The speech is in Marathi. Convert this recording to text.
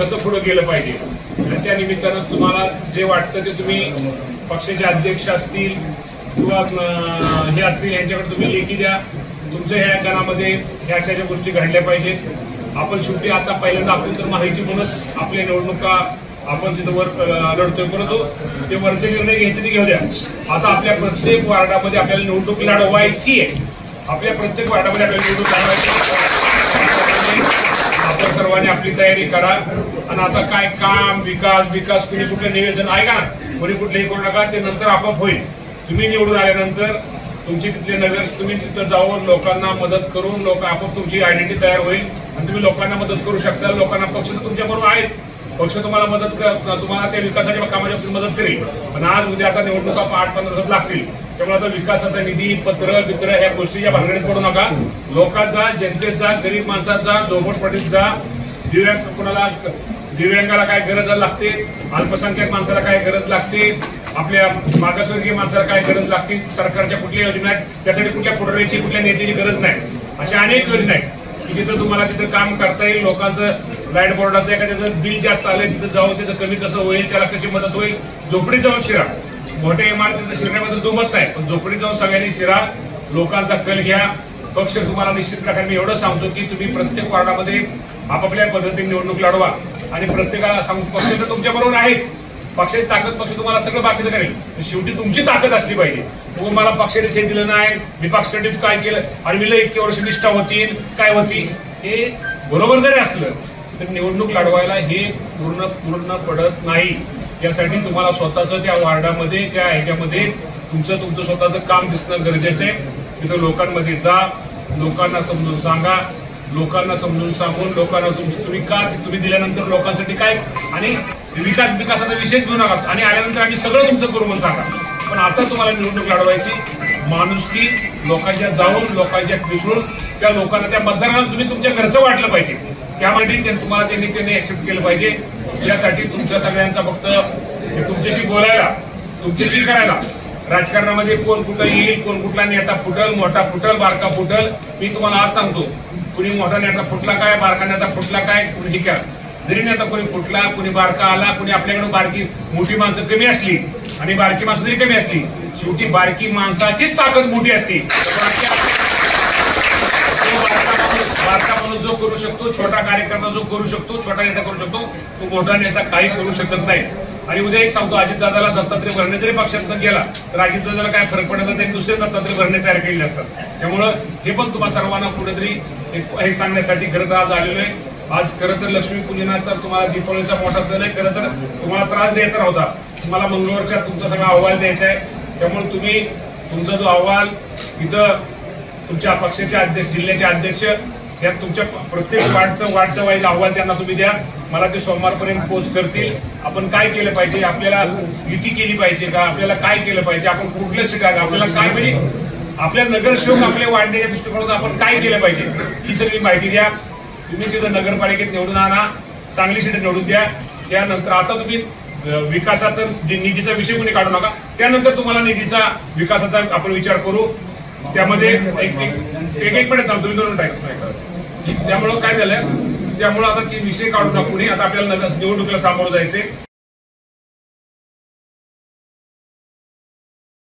कसं पुढे गेलं पाहिजे आणि त्या निमित्तानं तुम्हाला जे वाटतं ते तुम्ही पक्षाचे अध्यक्ष असतील किंवा हे असतील यांच्याकडे तुम्ही लेखी द्या. तुमच्या ह्या गणामध्ये ह्या अशा ज्या गोष्टी घडल्या पाहिजेत. आपण शेवटी आता पहिल्यांदा आपण तर माहिती म्हणूनच आपल्या निवडणुका आपण तिथं वर लढतोय, परंतु ते वरचे निर्णय घ्यायचे ते घेऊ द्या. आता आपल्या प्रत्येक वार्डामध्ये आपल्याला निवडणूक लढवायची आहे. आपल्या प्रत्येक वार्डामध्ये आपल्याला निवडणूक लढवायची. आपण सर्वांनी आपली तयारी करा. आणि आता काय काम विकास कुणी कुठलं निवेदन आहे का, कोणी कुठलंही करू नका, ते नंतर आपोआप होईल. तुम्ही निवडून आल्यानंतर तुमची तिथले नगर तुम्ही तिथं जाऊन लोकांना मदत करून लोक आपोआप तुमची आयडेंटिटी तयार होईल आणि तुम्ही लोकांना मदत करू शकता. लोकांना पक्ष तुमच्या बरोबर आहेच, पक्ष तुम्हाला तुम्हाला त्या विकासाच्या कामाच्या मदत करेल. पण आज उद्या आता निवडणुका 8-15 दिवस लागतील. त्यामुळे आता विकासाचा निधी पत्र ह्या गोष्टीच्या भानगडीत पडू नका. लोकांचा, जनतेचा, गरीब माणसाचा, झोपडपट्टीचा, दिव्यांगाला काय गरज लागते, अल्पसंख्याक माणसाला काय गरज लागते, आपल्या मागासवर्गीय माणसाला काय गरज लागते, सरकारच्या कुठल्या योजना आहेत त्यासाठी कुठल्या पुढाऱ्याची कुठल्या नेत्याची गरज नाही. अशा अनेक योजना आहेत की तिथं तुम्हाला तिथं काम करता येईल. लोकांचं लाईट बोर्डाचं एखाद्याचं बिल जास्त आलंय तिथं जाऊन तिथं कमी कसं होईल, त्याला कशी मदत होईल. झोपडी जाऊन शिरा. मोठ्या इमारतीत शिरण्याबद्दल दुमत नाही, पण झोपडी जाऊन सगळ्यांनी शिरा. लोकांचा कल घ्या. पक्ष तुम्हाला निश्चित प्रकारे मी एवढं सांगतो की तुम्ही प्रत्येक वार्डामध्ये आपापल्या पद्धतीने निवडणूक लढवा आणि प्रत्येकाला सांगू पक्ष तर तुमच्या बरोबर आहेच. पक्षाची ताकद पक्ष तुम्हाला सगळं बाकीचं करेल. शेवटी तुमची ताकद असली पाहिजे. मग मला पक्षाने हे दिलं नाही, मी पक्षासाठीच काय केलं आणि मी इतकी वर्ष निष्ठा होती काय होती, हे बरोबर जरी असलं तर निवडणूक लढवायला हे पूर्ण पडत नाही. यासाठी तुम्हाला स्वतःचं त्या वार्डामध्ये त्या ह्याच्यामध्ये तुमचं स्वतःचं काम दिसणं गरजेचं आहे. तिथं लोकांमध्ये जा, लोकांना समजून सांगा, लोकांना समजून सांगून लोकांना तुम्ही दिल्यानंतर लोकांसाठी काय आणि विकासाचा विषयच घेऊ नका आणि आल्यानंतर आम्ही सगळं तुमचं करू म्हणून सांगा. पण आता तुम्हाला निवडणूक लढवायची माणुसकी लोकांच्या जाऊन लोकांच्या मिसळून त्या लोकांना त्या मतदारांना तुम्ही तुमच्या घरचं वाटलं पाहिजे. त्यामध्ये तुम्हाला त्यांनी ऍक्सेप्ट केलं पाहिजे. यासाठी तुमच्या सगळ्यांचा फक्त तुमच्याशी बोलायला तुमच्याशी करायला. राजकारणामध्ये कोण कुठं येईल, कोण कुठला नेता फुटल, मोठा फुटल, बारका फुटल, मी तुम्हाला आज सांगतो. कुणी मोठा नेता फुटला काय, बारका नेता फुटला काय, कुणी काय जरी नेता कोणी फुटला, कुणी बारका आला, कुणी आपल्याकडे मोठी माणसं कमी असली आणि बारकी माणसं जरी कमी असली, शेवटी बारकी माणसाचीच ताकद मोठी असते. बारका माणूस जो करू शकतो, छोटा कार्यकर्ता जो करू शकतो, छोटा नेता करू शकतो, तो मोठा नेता काही करू शकत नाही. आणि उद्या एक सांगतो, अजितदादाला दत्तात्रय भरणे जरी पक्षातून गेला तर अजितदादाला काय फरक पडत नाही, त्यांनी दुसरे दत्तात्रय भरणे तयार केलेले असतात. त्यामुळं हे पण तुम्हा सर्वांना कुठेतरी हे सांगण्यासाठी खरं तर आज आलेलो आहे. आज खरं तर लक्ष्मीपूजनाचा तुम्हाला दीपावलीचा मोठा सण आहे. खरं तर तुम्हाला त्रास द्यायचा नव्हता, तुम्हाला मंगळवारच्या तुमचा सगळा अहवाल द्यायचा आहे. त्यामुळे तुम्ही तुमचा जो अहवाल इथं तुमच्या पक्षाचे अध्यक्ष, जिल्ह्याचे अध्यक्ष, त्यात तुमच्या प्रत्येक वार्डचा वाईज अहवाल त्यांना तुम्ही द्या. मला ते सोमवारपर्यंत पोच करतील. आपण काय केलं पाहिजे, आपल्याला युती केली पाहिजे का, आपल्याला काय केलं पाहिजे, आपण कुठल्या सीट आहे, आपल्याला काय म्हणजे आपल्या नगरसेवक आपले वाढण्याच्या दृष्टिकोनातून आपण काय केलं पाहिजे ही सगळी माहिती द्या. तुम्ही तिथं नगरपालिकेत निवडून आणा, चांगली सीट निवडून द्या. त्यानंतर आता तुम्ही विकासाचा निधीचा विषय कोणी काढू नका. त्यानंतर तुम्हाला निधीचा विकासाचा आपण विचार करू. त्यामध्ये एक मिनिट तुम्ही दोन टाका. त्यामुळं काय झालं, त्यामुळे आता ती विषय काढू नका कुणी. आता आपल्याला निवडणुकीला सामोरं जायचंय.